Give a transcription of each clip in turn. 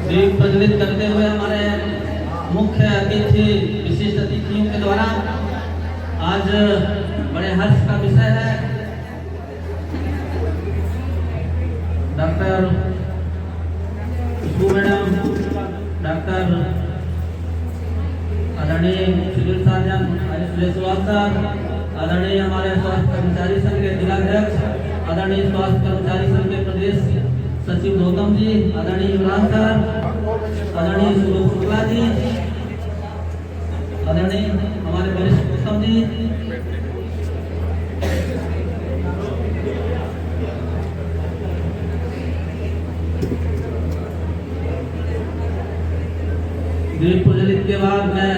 दीप प्रज्वलित करते हुए हमारे मुख्य अतिथि विशिष्ट अतिथियों के द्वारा आज बड़े हर्ष का विषय है डॉक्टर मैडम, डॉक्टर आदरणीय सिविल सर्जन सर, आदरणीय हमारे स्वास्थ्य कर्मचारी संघ के जिलाध्यक्ष, आदरणीय स्वास्थ्य कर्मचारी संघ के प्रदेश सचिव गौतम जी, आदरणीय इमरान सर, आदरणीय सुबोध शुक्ला जी, आदरणीय हमारे वरिष्ठ गौतम जी, दीप प्रज्वलित के बाद मैं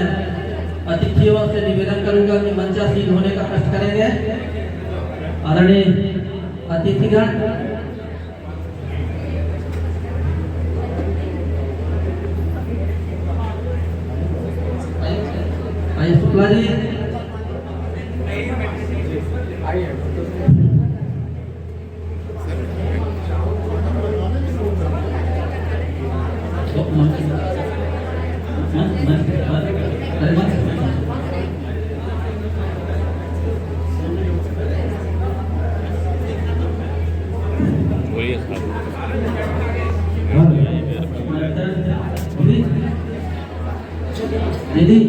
अतिथियों से निवेदन करूंगा कि मंचासीन होने का कष्ट करेंगे। आदरणीय अतिथिगण, आइए शुक्ला जी, दीदी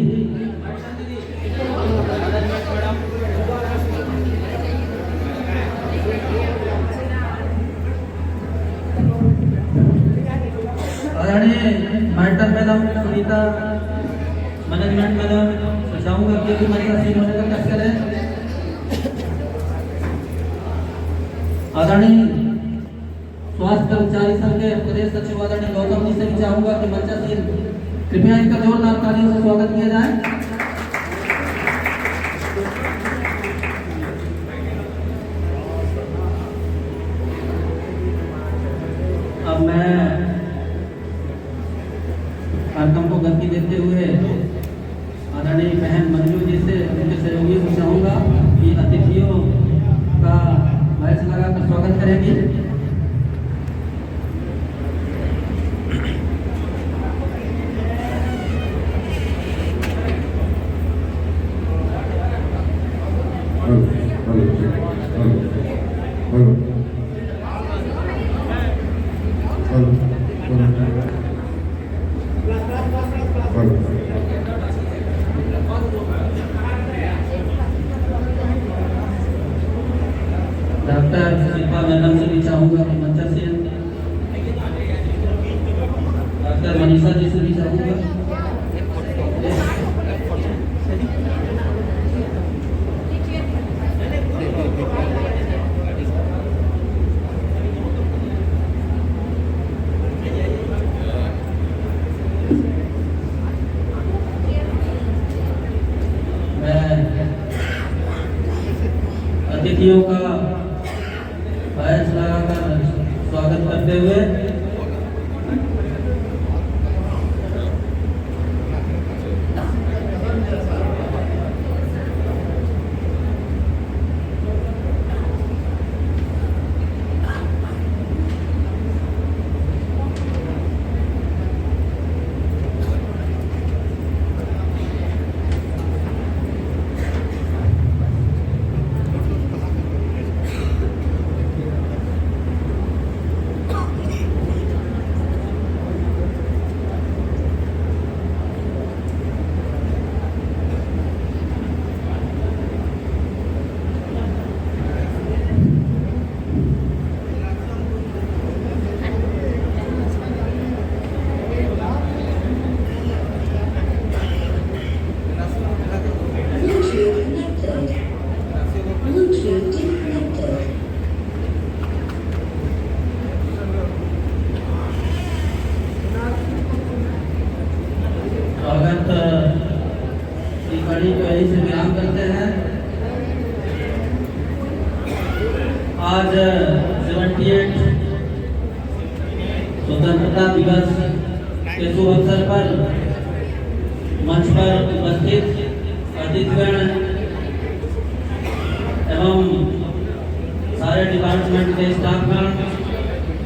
आदरणीय matter madam Sunita, management madam, चाहूंगा कि मंचासीन होने का कष्ट करें। आदरणीय स्वास्थ्य कर्मचारी संघ के प्रदेश सचिव आदरणीय गौतम जी से भी चाहूंगा कि मंचासीन कृपया इनका जोरदार तालियों से स्वागत किया जाए। अब मैं कार्यक्रम को गति देते हुए आदरणीय बहन मंजू जी से, उनके सहयोगियों को चाहूंगा कि अतिथियों का बैच लगाकर स्वागत करेंगी। डॉक्टर शिल्पा मैडम से भी चाहूंगा कि मंचासीन, डॉक्टर मनीषा जी से भी चाहूंगा। मैं अतिथियों का बैच लगाकर स्वागत करते हुए कड़ी को यही से विराम करते हैं। आज 78 स्वतंत्रता दिवस के शुभ अवसर पर मंच पर उपस्थित अतिथिगण एवं सारे डिपार्टमेंट के स्टाफगण,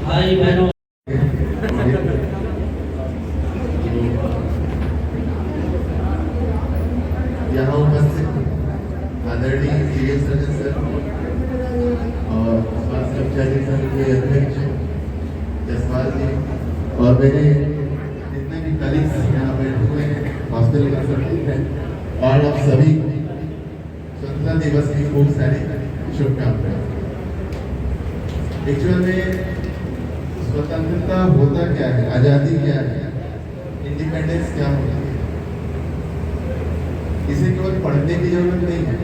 भाई बहनों, आदरणीय सिविल सर्जन सर और स्वास्थ्य कर्मचारी संघ के अध्यक्ष जसपाल जी और मेरे जितने भी कलीग्स यहाँ बैठे हुए हैं, हॉस्पिटल का सचिव है, और आप सभी स्वतंत्रता दिवस की खूब सारी शुभकामनाएं। एक्चुअल में स्वतंत्रता होता क्या है, आजादी क्या है, इंडिपेंडेंस क्या होता है, इसे केवल पढ़ने की जरूरत नहीं है,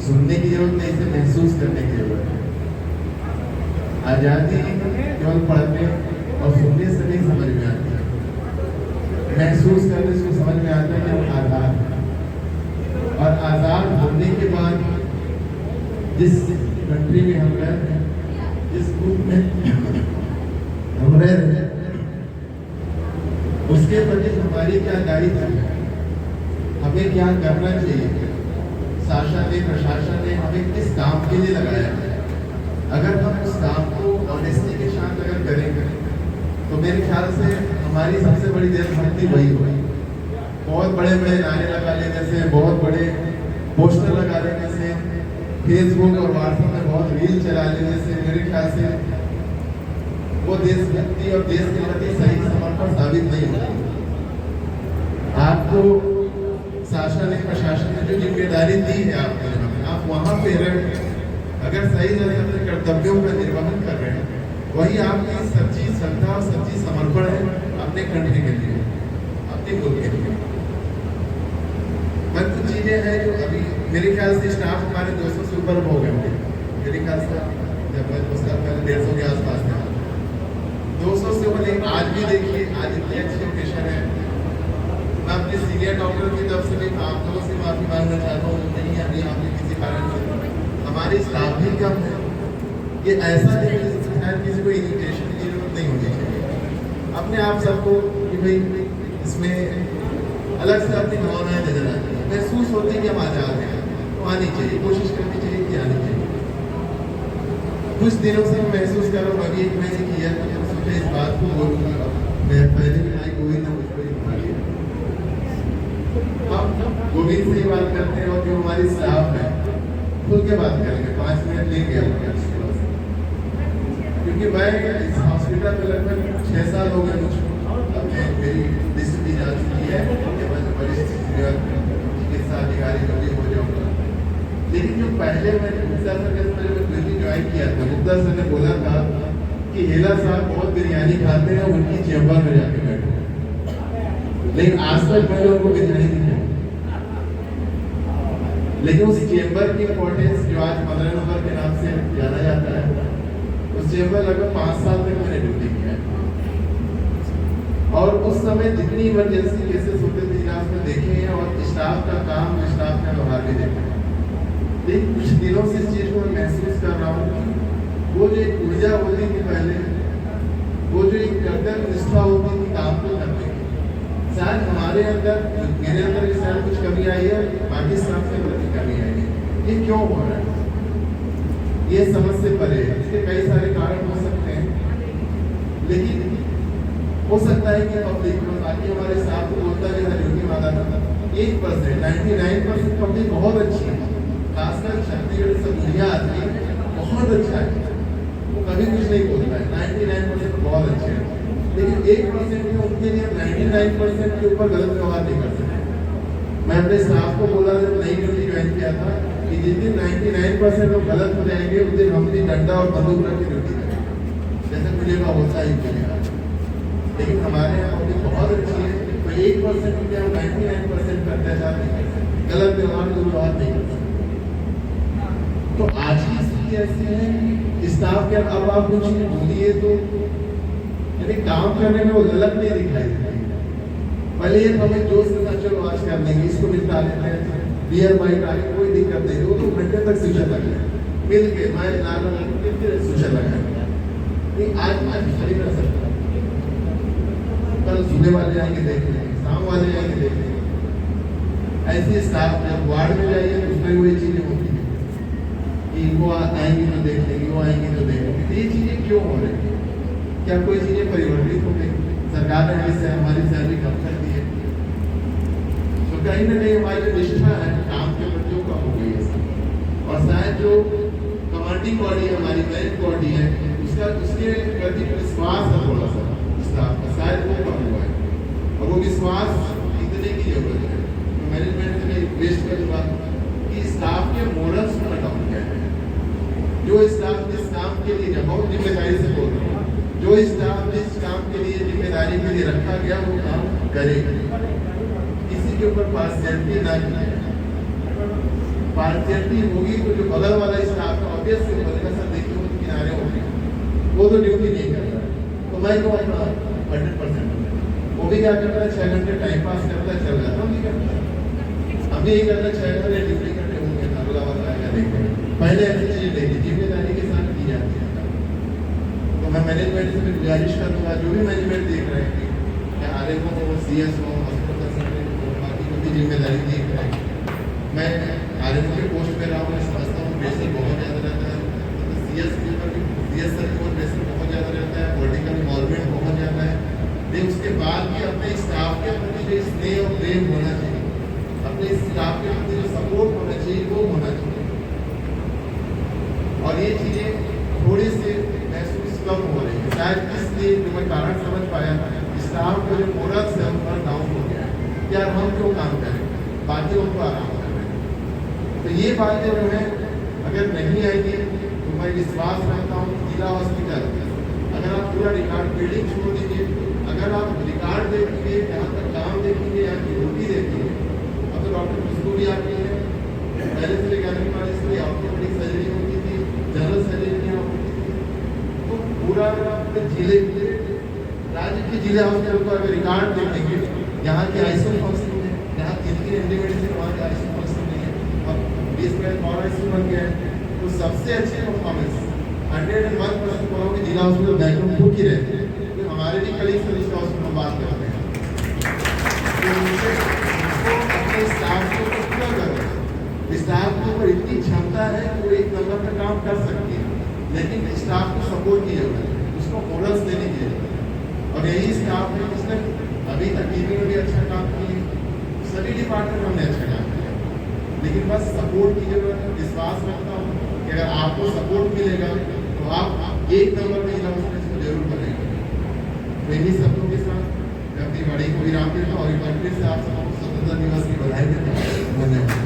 सुनने की जरूरत नहीं, इसे महसूस करने की जरूरत है। आजादी केवल पढ़ने और सुनने से नहीं समझ में आती है, महसूस करने से समझ में आता है कि हम आजाद हैं। और आजाद होने के बाद जिस कंट्री में हम रह रहे हैं, जिस ग्रुप में हम रह रहे हैं, उसके प्रति हमारी क्या दायित्व है, हमें क्या करना चाहिए, शासन ने प्रशासन ने हमें किस काम के लिए लगाया है। अगर हम उस काम को ऑनेस्टी के साथ अगर करेंगे तो मेरे ख्याल से हमारी सबसे बड़ी देशभक्ति वही होगी। बहुत बड़े बड़े नारे लगा लेने से, बहुत बड़े पोस्टर लगा लेने से, फेसबुक और व्हाट्सएप में बहुत रील चला लेने से मेरे ख्याल से वो देशभक्ति और देश के प्रति सही समर्पण साबित नहीं होता। आपको शासन ने प्रशासन ने जो जिम्मेदारी दी है आपको, आप वहाँ पे रह अगर सही तरह से अपने कर्तव्यों का निर्वहन कर रहे हैं, वही आपकी सच्ची श्रद्धा और सच्ची समर्पण है अपने कंट्री के लिए, अपने मुल्क के लिए। पर कुछ चीजें हैं जो अभी मेरे ख्याल से स्टाफ हमारे 200 से ऊपर हो गए होंगे, मेरे ख्याल से जब मैं उसका पहले 150 के आसपास था, 200 से ऊपर। आज भी देखिए, आज इतनी अच्छी ओकेशन है, मैं अपने सीनियर डॉक्टर की तरफ से भी आप लोगों से माफी मांगना चाहता हूँ, नहीं अभी यहाँ पे किसी कारण से हमारी स्टाफ भी कम है। ये ऐसा नहीं है शायद किसी को इन्विटेशन की जरूरत नहीं होनी चाहिए, अपने आप सबको कि भाई इसमें अलग से अपनी भावनाएं नजर आती है, महसूस होती है कि हम आजाद हैं, तो आनी चाहिए, कोशिश करनी चाहिए कि आनी चाहिए। कुछ दिनों से मैं महसूस कर रहा हूँ, अभी एक मैंने किया सोचा इस बात को बोलूँगा, मैं पहले भी माइक गोविंद ने मुझको उठा लिया। हम गोविंद से ही बात करते हैं और जो हमारी स्टाफ है खुल के बात करेंगे, 5 मिनट लेंगे क्योंकि मैं इस हॉस्पिटल में लगभग 6 साल हो गए मुझको, अपने मेरी डिस्ट्रिक्ट जा चुकी है, वरिष्ठ चिकित्सा अधिकारी जो भी हो जाऊँगा। लेकिन जो पहले मैंने गुप्ता सर के साथ जब ड्यूटी ज्वाइन किया था, गुप्ता सर ने बोला था कि हेला साहब बहुत बिरयानी खाते हैं, उनकी चेम्बर में जाके बैठो, लेकिन आज तक मैंने उनको बिरयानी नहीं खाई। लेकिन उस चेम्बर की इम्पोर्टेंस जो आज 15 नंबर के नाम से जाना जाता है, उस चेम्बर लगभग 5 साल तक मैंने ड्यूटी किया और उस समय जितनी इमरजेंसी केसेस होते थे इलाज में देखे हैं और स्टाफ का काम, स्टाफ का व्यवहार भी देखे हैं। लेकिन कुछ दिनों से इस चीज को मैं महसूस कर रहा हूँ, वो जो एक ऊर्जा होती थी पहले, वो जो एक कर्तव्य निष्ठा होती थी काम को करने की, शायद हमारे अंदर, मेरे अंदर भी शायद कुछ कमी आई है, बाकी स्टाफ के अंदर भी कमी आई है। ये क्यों हो रहा है, ये समझ से परे है, इसके कई सारे कारण हो सकते हैं, लेकिन हो सकता है कि पब्लिक बाकी हमारे साथ बोलता है ड्यूटी वाला 1%, 99% पब्लिक बहुत अच्छी है, खासकर छत्तीसगढ़ से दुनिया आदमी बहुत अच्छा है, वो कभी कुछ नहीं बोलता है, 99% बहुत अच्छे हैं, लेकिन 1% है उनके लिए 99% के ऊपर गलत व्यवहार नहीं कर सकते। मैं अपने स्टाफ को बोला जब नई ड्यूटी ज्वाइन किया था कि जिस दिन 99% लोग गलत हो जाएंगे उस दिन हम भी डंडा और बंदूक रख के ड्यूटी करेंगे, जैसे मिलेगा होता ही मिलेगा। लेकिन हमारे यहाँ पब्लिक बहुत अच्छी है, तो 1% के हम 99% का अत्याचार नहीं कर सकते, गलत व्यवहार दुर्व्यवहार नहीं कर सकते। तो आज की स्थिति ऐसी है कि स्टाफ के अब आप कुछ बोलिए तो यानी काम करने में वो ललक नहीं दिखाई देती। पहले ये हमें जोश के साथ चलो आज कर लेंगे, इसको निपटा लेते हैं, बियर बाइट आगे कोई दिक्कत नहीं, 2 घंटे तक स्विचर लग गए, मिल के मैं स्विचर लगा। आज खड़ी कर सकता, कल सुबह वाले आएंगे देख लेंगे, शाम वाले आएंगे देख लेंगे। ऐसे स्टाफ जब वार्ड में जाइए तो उसमें वही चीजें होती है कि वो आएंगे तो देख लेंगे, वो आएंगे तो देख लेंगे। ये चीजें क्यों हो रही है, क्या कोई चीजें परिवर्तित हो गई, सरकार ने इससे हमारी सैलरी कम कर दी है, तो कहीं ना कहीं हमारी जो निष्ठा है काम के प्रति कम हो गई है। और शायद जो कमांडिंग बॉडी है, हमारी मेन बॉडी है, उसके प्रति विश्वास है थोड़ा सा स्टाफ का, शायद वो कम हुआ है और वो विश्वास इतने की जरूरत है। तो मैनेजमेंट से मैं रिक्वेस्ट करूँगा कि स्टाफ के मोरल्स को डाउन किया जाए। जो स्टाफ जिस काम के लिए, बहुत जिम्मेदारी से बोल रहा हूँ, जो स्टाफ जिस काम के लिए जिम्मेदारी के लिए रखा गया वो काम करे, किसी के ऊपर पार्शियलिटी ना की। पार्शियलिटी होगी तो जो बगल वाला स्टाफ है ऑब्वियस से बगल सर देखिए वो तो किनारे हो गए, वो तो ड्यूटी नहीं कर रहा है। तो मैं तो अपना 100% वो भी क्या करता है, 6 घंटे टाइम पास करता है, चल जाता नहीं करता। अब यही करता 6 घंटे ड्यूटी करते होंगे, अगला वाला आएगा देखते पहले ऐसी चीज देखिए जिम्मेदारी के साथ की जाती है। तो मैं मैनेजमेंट से गुजारिश करूँगा, जो भी मैनेजमेंट देख रहे हैं, या RMO हो, CS हो, बाकी जो भी जिम्मेदारी देख रहे हैं, मैं RMO के पोस्ट पे रहा हूँ, मैं समझता हूँ प्रेशर बहुत ज़्यादा रहता है, तो CS के ऊपर भी CS सर के ऊपर प्रेशर बहुत ज़्यादा रहता है, पॉलिटिकल इन्वॉल्वमेंट बहुत ज़्यादा है। लेकिन उसके बाद भी अपने स्टाफ के प्रति जो स्नेह और प्रेम होना चाहिए, अपने स्टाफ के प्रति जो सपोर्ट होना चाहिए वो होना चाहिए। और ये चीज़ें थोड़ी सी महसूस कम हो रही है, शायद इसलिए जो मैं कारण समझ पाया, स्टाफ का जो मोरल्स है उन पर डाउन हो गया है। यार हम क्यों काम करें, बाकी उनको आराम कर रहे हैं। तो ये बातें जो है अगर नहीं आएगी तो मैं विश्वास रखता हूँ जिला हॉस्पिटल, अगर आप पूरा रिकॉर्ड बिल्डिंग छोड़ दीजिए, अगर आप रिकॉर्ड देखेंगे, यहाँ तक काम देखेंगे, यहाँ की ड्यूटी देखेंगे, अब तो डॉक्टर खुशबू भी आती है, पहले से लेकर ऑर्थोपेडिक सर्जरी होती थी, जनरल सर्जरी होती थी, तो पूरा जिले राज्य के जिला हॉस्पिटल को अगर रिकॉर्ड देखेंगे, यहाँ की ICU फंक्शन है, यहाँ कितनी इंडिमेडिसिन, वहाँ की ICU फंक्शन नहीं है, अब 20 मिनट और ICU बन गया है। तो सबसे अच्छी परफॉर्मेंस 101% बोलोगे जिला हॉस्पिटल बैकग्राउंड खुद ही रहते हैं, तो हमारे भी कलीग सर्विस हॉस्पिटल में बात करते हैं, तो अपने स्टाफ को पूरा कर रहे हैं। स्टाफ के ऊपर इतनी क्षमता है कि वो एक नंबर का काम कर सकती है, लेकिन स्टाफ को सपोर्ट की जरूरत है, उसको मोरल्स देने की जरूरत है। और यही स्टाफ है जिसने अभी तक टीवी में भी अच्छा काम किए, सभी डिपार्टमेंट में हमने अच्छा काम किया, लेकिन बस सपोर्ट की जरूरत है। विश्वास रखता हूँ कि अगर आपको सपोर्ट मिलेगा तो आप एक नंबर में जिला हॉस्पिटल जरूर बनेंगे। तो इन्हीं शब्दों के साथ मैं अपनी वाणी को विराम देता हूँ और एक बार फिर से आप सबको स्वतंत्रता दिवस की बधाई देता हूँ। धन्यवाद।